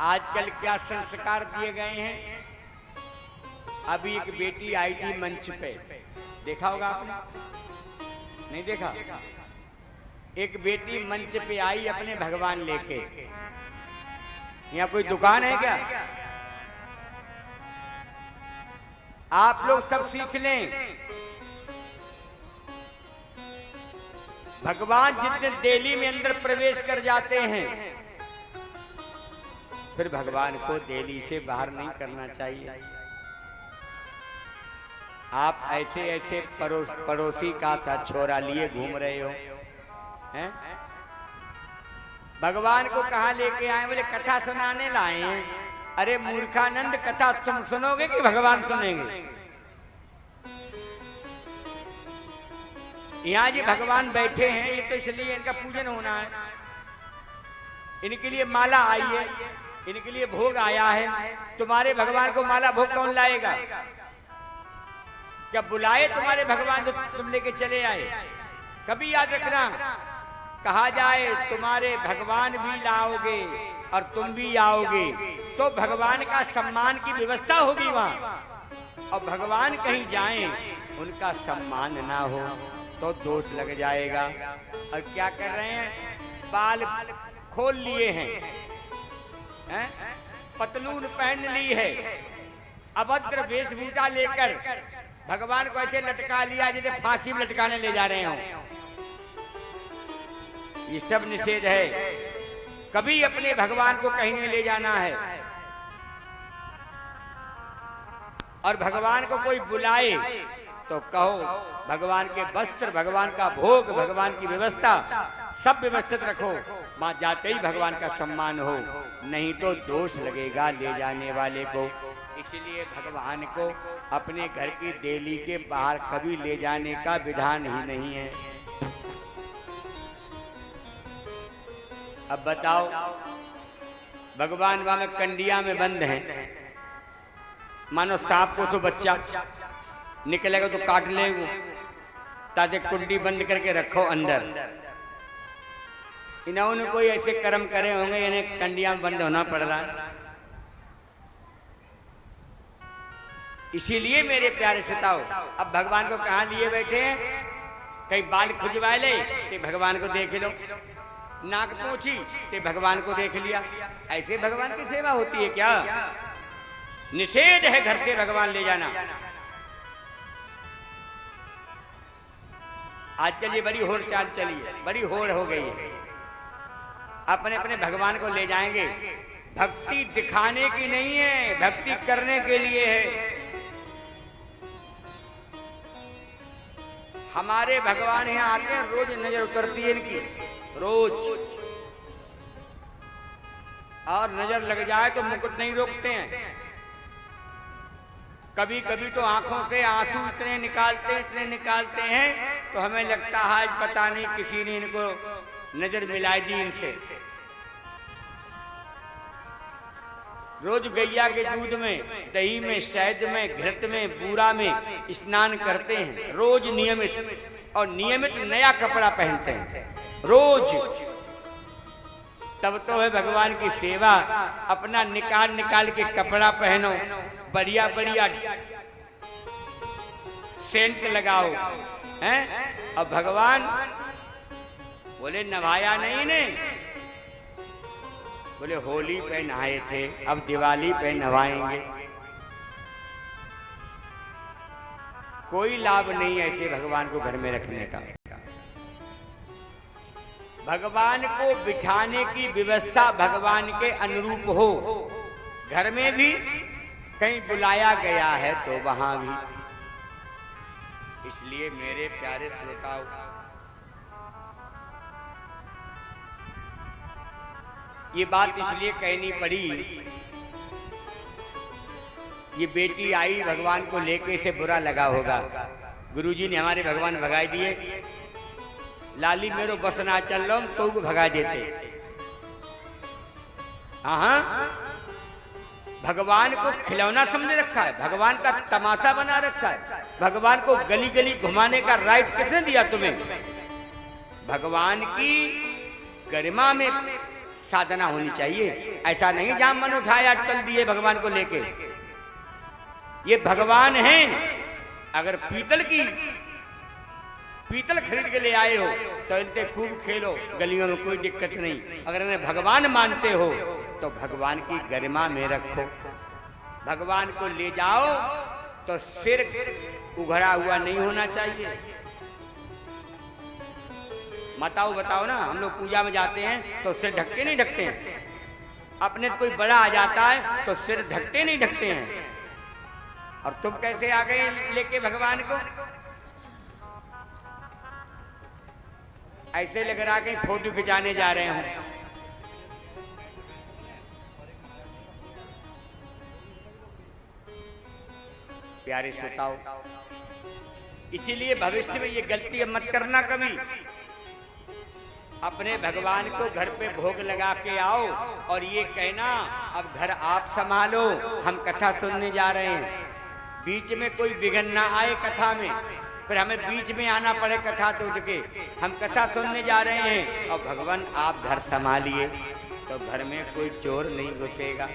आजकल क्या संस्कार दिए गए हैं। अभी एक बेटी आई थी मंच पे, देखा होगा आपने, नहीं देखा? एक बेटी मंच पे आई अपने भगवान लेके। यहाँ कोई दुकान है क्या? आप लोग सब सीख लें। भगवान जितने देली में अंदर प्रवेश कर जाते हैं, फिर भगवान को देली से बाहर नहीं करना चाहिए। आप ऐसे ऐसे पड़ोसी का सा छोरा लिए घूम रहे हो हैं? भगवान को कहाँ लेके आए? बोले कथा सुनाने लाए हैं। अरे मूर्खानंद, कथा तुम सुनोगे कि भगवान सुनेंगे? यहाँ जी भगवान बैठे हैं, ये तो इसलिए इनका पूजन होना है, इनके लिए माला आई है, इनके लिए भोग आया है। तुम्हारे भगवान को माला भोग कौन लाएगा? क्या बुलाए तुम्हारे भगवान तो तुम लेके चले आए? कभी याद रखना, कहा जाए तुम्हारे भगवान भी लाओगे और तुम भी आओगे तो भगवान का सम्मान की व्यवस्था होगी वहां। और भगवान कहीं जाएं, उनका सम्मान ना हो तो दोष लग जाएगा। और क्या कर रहे हैं? बाल खोल लिए हैं, पतलून पहन ली है, अभद्र वेशभूषा लेकर भगवान को ऐसे लटका लिया जैसे फांसी में लटकाने ले जा रहे हो। ये सब निषेध है। कभी अपने भगवान को कहीं नहीं ले जाना है। और भगवान को कोई बुलाए तो कहो भगवान के वस्त्र, भगवान का भोग, भगवान की व्यवस्था सब व्यवस्थित रखो। वहां जाते ही भगवान का सम्मान हो, नहीं तो दोष लगेगा ले जाने वाले को। इसलिए भगवान को अपने घर की देली के बाहर कभी ले जाने का विधान ही नहीं है। अब बताओ, भगवान वहां में कंडिया में बंद हैं। मानो सांप को तो बच्चा निकलेगा तो काट लेगा, ताकि कुंडी बंद करके रखो अंदर। इन्होंने कोई ऐसे कर्म करे होंगे, इन्हें कंडिया में बंद होना पड़ रहा है। इसीलिए मेरे प्यारे श्रोताओ, अब भगवान को कहाँ लिए बैठे हैं? कहीं बाल खुजवा ले तो भगवान को देख लो, नाक पोंछी तो भगवान को देख लिया। ऐसे भगवान की सेवा होती है क्या? निषेध है घर से भगवान ले जाना। आजकल ये बड़ी होड़ चाल चली है, बड़ी होड़ हो गई है। अपने अपने भगवान को ले जाएंगे। भक्ति दिखाने की नहीं है, भक्ति करने के लिए है। हमारे भगवान यहाँ आते हैं, रोज नजर उतरती है इनकी, रोज। और नजर लग जाए तो मुकुट नहीं रोकते हैं। कभी कभी तो आंखों से आंसू इतने निकालते हैं तो हमें लगता है पता नहीं किसी ने इनको नजर मिलाई दी इनसे। रोज गैया के दूध में, दही में, शहद में, घृत में, बूरा में स्नान करते हैं रोज नियमित। और नियमित नया कपड़ा पहनते हैं रोज। तब तो है भगवान की सेवा। अपना निकाल के कपड़ा पहनो, बढ़िया बढ़िया सेंट लगाओ, हैं? अब भगवान बोले नहाया नहीं ने, बोले होली पे नहाए थे, अब दिवाली पे नहाएंगे। कोई लाभ नहीं है ऐसे भगवान को घर में रखने का। भगवान को बिठाने की व्यवस्था भगवान के अनुरूप हो। घर में भी कहीं बुलाया गया है तो वहां भी। इसलिए मेरे प्यारे श्रोताओं, ये बात इसलिए कहनी पड़ी। ये बेटी आई भगवान को लेके, से बुरा लगा होगा। गुरुजी ने हमारे भगवान भगाई दिए। लाली मेरो बस ना चल लो, तो भगा देते। हाँ, भगवान को खिलौना समझ रखा है, भगवान का तमाशा बना रखा है। भगवान को गली गली घुमाने का राइट किसने दिया तुम्हें? भगवान की गरिमा में साधना होनी चाहिए। ऐसा नहीं जहां मन उठाया चल दिए भगवान को लेके। ये भगवान हैं। अगर पीतल खरीद के ले आए हो तो इनसे खूब खेलो गलियों में, कोई दिक्कत नहीं। अगर इन्हें भगवान मानते हो तो भगवान की गरिमा में रखो। भगवान को ले जाओ तो सिर उघड़ा हुआ नहीं होना चाहिए। माताओं बताओ ना, हम लोग पूजा में जाते हैं तो सिर ढकते नहीं ढकते हैं। अपने कोई बड़ा आ जाता है तो सिर ढकते नहीं ढकते हैं। और तुम कैसे आ गए लेके भगवान को? ऐसे लग रहा कि फोटो खिंचाने जा रहे हो। प्यारे श्रोताओ, इसीलिए भविष्य में ये गलती अब मत करना कभी। अपने भगवान को घर पे भोग लगा के आओ और ये कहना अब घर आप संभालो, हम कथा सुनने जा रहे हैं। बीच में कोई विघ्न ना आए कथा में, फिर हमें बीच में आना पड़े कथा टूट के। हम कथा सुनने जा रहे हैं और भगवान आप घर संभालिए, तो घर में कोई चोर नहीं घुसेगा।